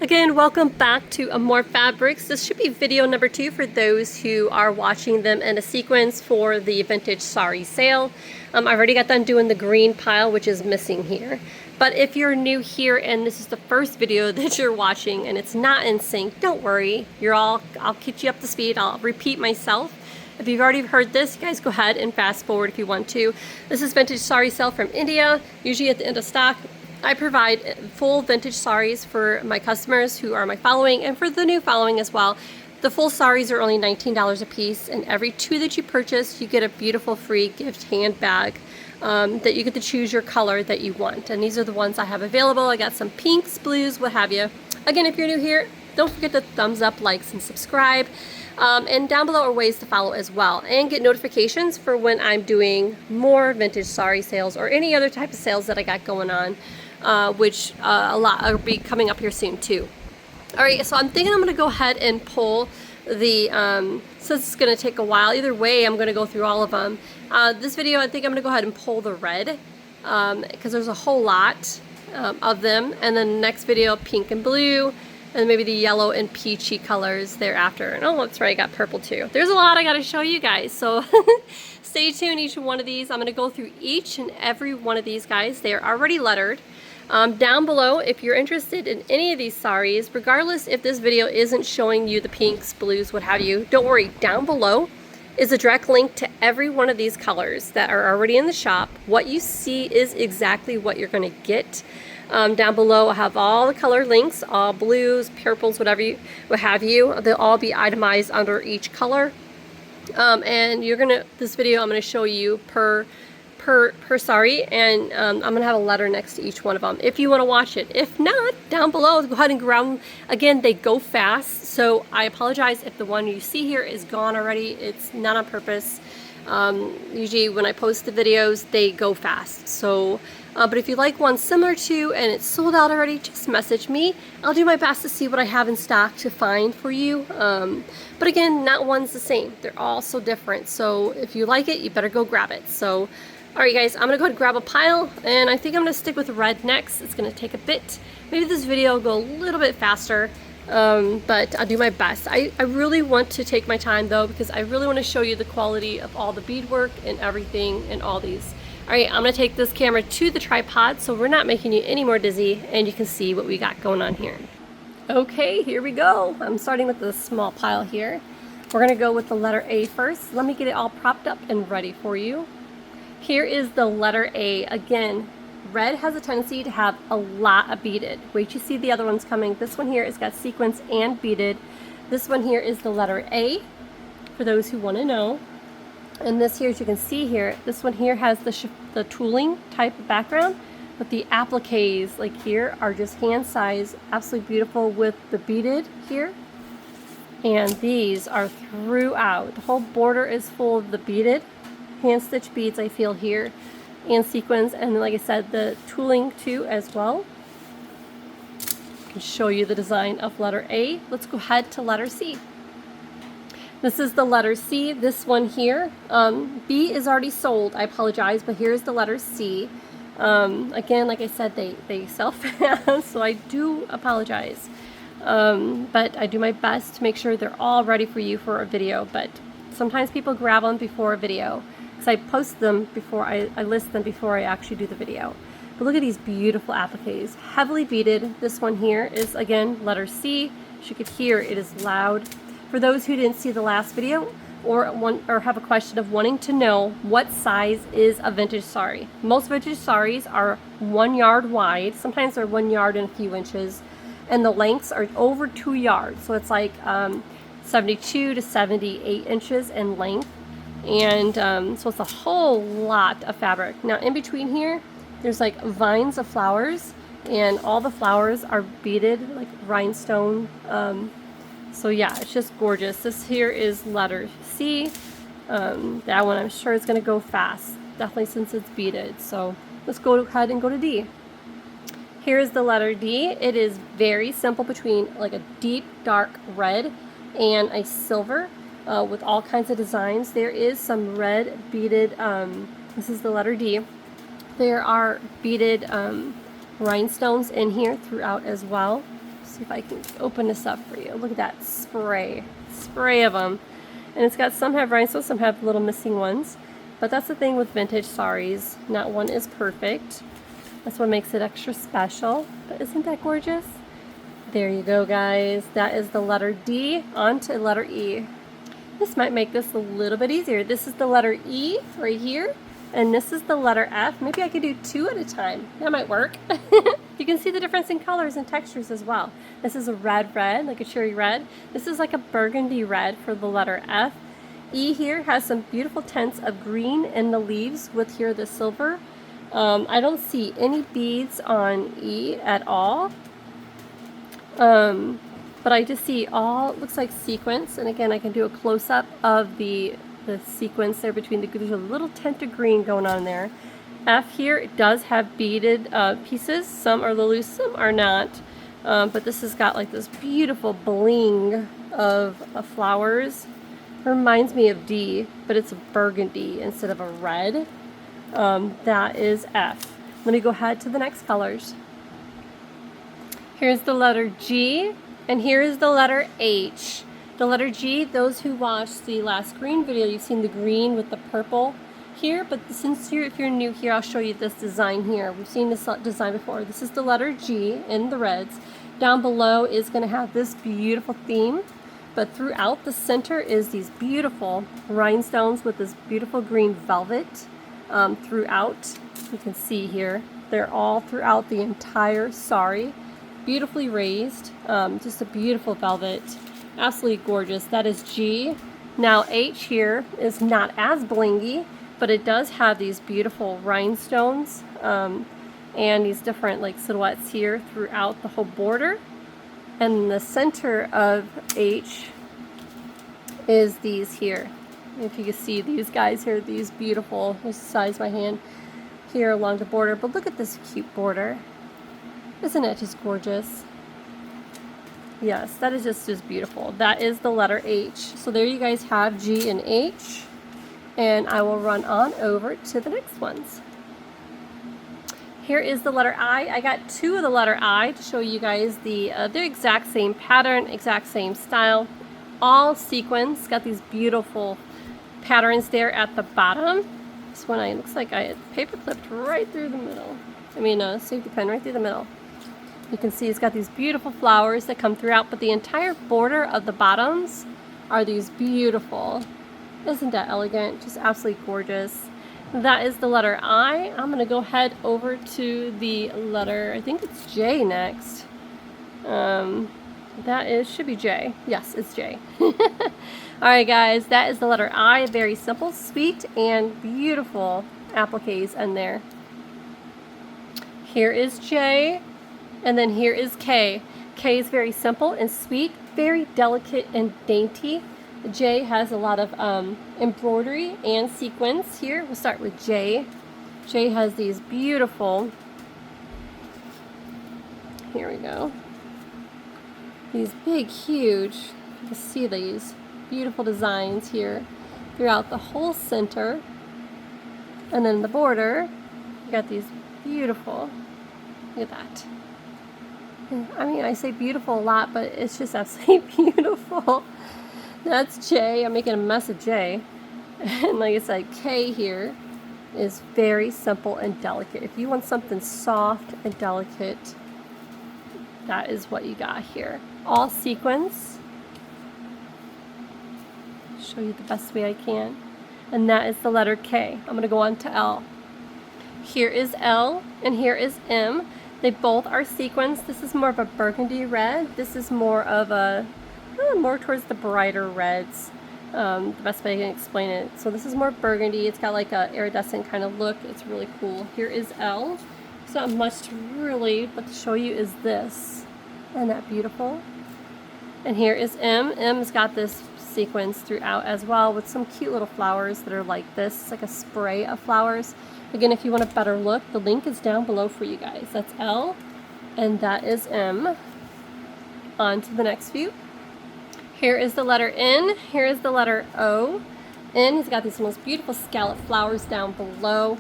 Again, welcome back to AmourFabriQues. This should be video number 2 for those who are watching them in a sequence for the Vintage Sari sale. I've already got done doing the green pile, which is missing here. But if you're new here and this is the first video that you're watching and it's not in sync, don't worry. I'll keep you up to speed. I'll repeat myself. If you've already heard this, you guys go ahead and fast forward if you want to. This is Vintage Sari Sale from India, usually at the end of stock. I provide full vintage saris for my customers who are my following and for the new following as well. The full saris are only $19 a piece, and every 2 that you purchase, you get a beautiful free gift handbag that you get to choose your color that you want. And these are the ones I have available. I got some pinks, blues, what have you. Again, if you're new here, don't forget to thumbs up, likes, and subscribe. And down below are ways to follow as well and get notifications for when I'm doing more vintage sari sales or any other type of sales that I got going on. Which a lot will be coming up here soon too. Alright, so I'm thinking I'm going to go ahead and pull the, since it's going to take a while, either way I'm going to go through all of them. This video I think I'm going to go ahead and pull the red, because there's a whole lot of them, and then the next video pink and blue, and maybe the yellow and peachy colors thereafter. And oh, that's right, I got purple too. There's a lot I got to show you guys, so stay tuned. Each one of these, I'm going to go through each and every one of these guys. They are already lettered. Down below, if you're interested in any of these saris, regardless if this video isn't showing you the pinks, blues, what have you, don't worry, down below is a direct link to every one of these colors that are already in the shop. What you see is exactly what you're going to get. Down below I have all the color links, all blues, purples, what have you. They'll all be itemized under each color. And this video I'm going to show you per sari, and I'm going to have a letter next to each one of them if you want to watch it. If not, down below, go ahead and grab them. Again, they go fast, so I apologize if the one you see here is gone already. It's not on purpose. Usually when I post the videos, they go fast. So, but if you like one similar to and it's sold out already, just message me. I'll do my best to see what I have in stock to find for you. But again, not one's the same. They're all so different. So if you like it, you better go grab it. So, alright guys, I'm going to go ahead and grab a pile, and I think I'm going to stick with red next. It's going to take a bit. Maybe this video will go a little bit faster, but I'll do my best. I really want to take my time though, because I really want to show you the quality of all the beadwork and everything in all these. Alright, I'm going to take this camera to the tripod so we're not making you any more dizzy and you can see what we got going on here. Okay, here we go. I'm starting with the small pile here. We're going to go with the letter A first. Let me get it all propped up and ready for you. Here is the letter A. Again, red has a tendency to have a lot of beaded. Wait till you see the other ones coming. This one here has got sequins and beaded. This one here is the letter A, for those who want to know. And this here, as you can see here, this one here has the tooling type of background, but the appliques, like here, are just hand size, absolutely beautiful with the beaded here. And these are throughout. The whole border is full of the beaded hand stitch beads I feel here, and sequins, and like I said, the tooling too as well. I can show you the design of letter A. Let's go ahead to letter C. This is the letter C. This one here, B is already sold, I apologize, but here's the letter C. Again, like I said, they sell fast, so I do apologize, but I do my best to make sure they're all ready for you for a video. But sometimes people grab them before a video, I post them before I list them before I actually do the video. But look at these beautiful appliques, heavily beaded. This one here is again letter C. As you could hear, it is loud. For those who didn't see the last video or have a question of wanting to know what size is a vintage sari, most vintage saris are 1 yard wide. Sometimes they're 1 yard and a few inches, and the lengths are over 2 yards. So it's like 72 to 78 inches in length. And so it's a whole lot of fabric. Now in between here, there's like vines of flowers, and all the flowers are beaded like rhinestone. So yeah, it's just gorgeous. This here is letter C. That one I'm sure is going to go fast, definitely since it's beaded. So let's go ahead and go to D. Here's the letter D. It is very simple, between like a deep dark red and a silver. With all kinds of designs. There is some red beaded, this is the letter D. There are beaded rhinestones in here throughout as well. See if I can open this up for you. Look at that spray of them. And it's got, some have rhinestones, some have little missing ones. But that's the thing with vintage saris. Not one is perfect. That's what makes it extra special. But isn't that gorgeous? There you go, guys. That is the letter D onto letter E. This might make this a little bit easier. This is the letter E right here. And this is the letter F. Maybe I could do two at a time. That might work. You can see the difference in colors and textures as well. This is a red, like a cherry red. This is like a burgundy red for the letter F. E here has some beautiful tints of green in the leaves with here the silver. I don't see any beads on E at all. But I just see all, looks like sequins. And again, I can do a close-up of the sequence there between there's a little tint of green going on there. F here, it does have beaded pieces. Some are loose, some are not. But this has got like this beautiful bling of flowers. Reminds me of D, but it's a burgundy instead of a red. That is F. Let me go ahead to the next colors. Here's the letter G, and here is the letter H. The letter G, those who watched the last green video, you've seen the green with the purple here, but since if you're new here, I'll show you this design here. We've seen this design before. This is the letter G in the reds. Down below is going to have this beautiful theme, but throughout the center is these beautiful rhinestones with this beautiful green velvet throughout. You can see here, they're all throughout the entire sari. Beautifully raised, just a beautiful velvet, absolutely gorgeous. That is G. Now H here is not as blingy, but it does have these beautiful rhinestones and these different like silhouettes here throughout the whole border. And the center of H is these here. If you can see these guys here, these beautiful, this is the size of my hand here along the border. But look at this cute border. Isn't it just gorgeous? Yes, that is just beautiful. That is the letter H. So there you guys have G and H. And I will run on over to the next ones. Here is the letter I. I got two of the letter I to show you guys the exact same pattern, exact same style. All sequins. Got these beautiful patterns there at the bottom. This one looks like I paper clipped right through the middle. Safety pin right through the middle. You can see it's got these beautiful flowers that come throughout, but the entire border of the bottoms are these beautiful. Isn't that elegant? Just absolutely gorgeous. That is the letter I. I'm going to go ahead over to the letter, I think it's J next. Should be J. Yes, it's J. Alright guys, that is the letter I. Very simple, sweet, and beautiful appliques in there. Here is J. And then here is K. K is very simple and sweet, very delicate and dainty. J has a lot of embroidery and sequins here. We'll start with J. J has these beautiful, here we go, these big, huge, you can see these beautiful designs here throughout the whole center. And then the border, you got these beautiful, look at that. I say beautiful a lot, but it's just absolutely beautiful. That's J. I'm making a mess of J. And like I said, K here is very simple and delicate. If you want something soft and delicate, that is what you got here. All sequins. Show you the best way I can. And that is the letter K. I'm going to go on to L. Here is L, and here is M. They both are sequins. This is more of a burgundy red. This is more of a, more towards the brighter reds. The best way I can explain it. So this is more burgundy. It's got like a iridescent kind of look. It's really cool. Here is L. It's not much to really, but to show you is this. Isn't that beautiful? And here is M. M's got this sequence throughout as well with some cute little flowers that are like this. It's like a spray of flowers. Again, if you want a better look, the link is down below for you guys. That's L, and that is M. On to the next few. Here is the letter N. Here is the letter O. N has got these most beautiful scallop flowers down below.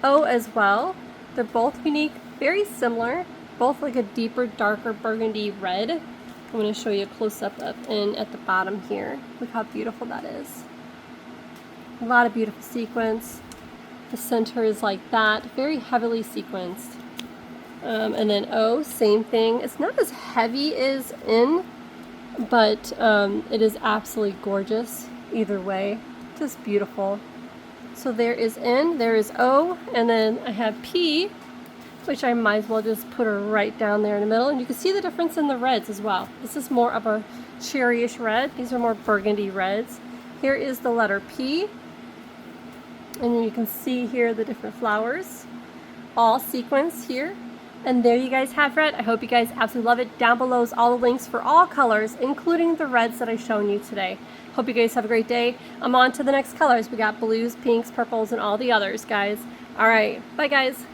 O as well. They're both unique, very similar, both like a deeper, darker burgundy red. I'm going to show you a close-up in at the bottom here. Look how beautiful that is. A lot of beautiful sequins. The center is like that, very heavily sequenced. And then O, same thing. It's not as heavy as N, but it is absolutely gorgeous either way. Just beautiful. So there is N, there is O, and then I have P, which I might as well just put her right down there in the middle. And you can see the difference in the reds as well. This is more of a cherryish red. These are more burgundy reds. Here is the letter P. And then you can see here the different flowers. All sequins here. And there you guys have red. I hope you guys absolutely love it. Down below is all the links for all colors, including the reds that I've shown you today. Hope you guys have a great day. I'm on to the next colors. We got blues, pinks, purples, and all the others, guys. All right. Bye, guys.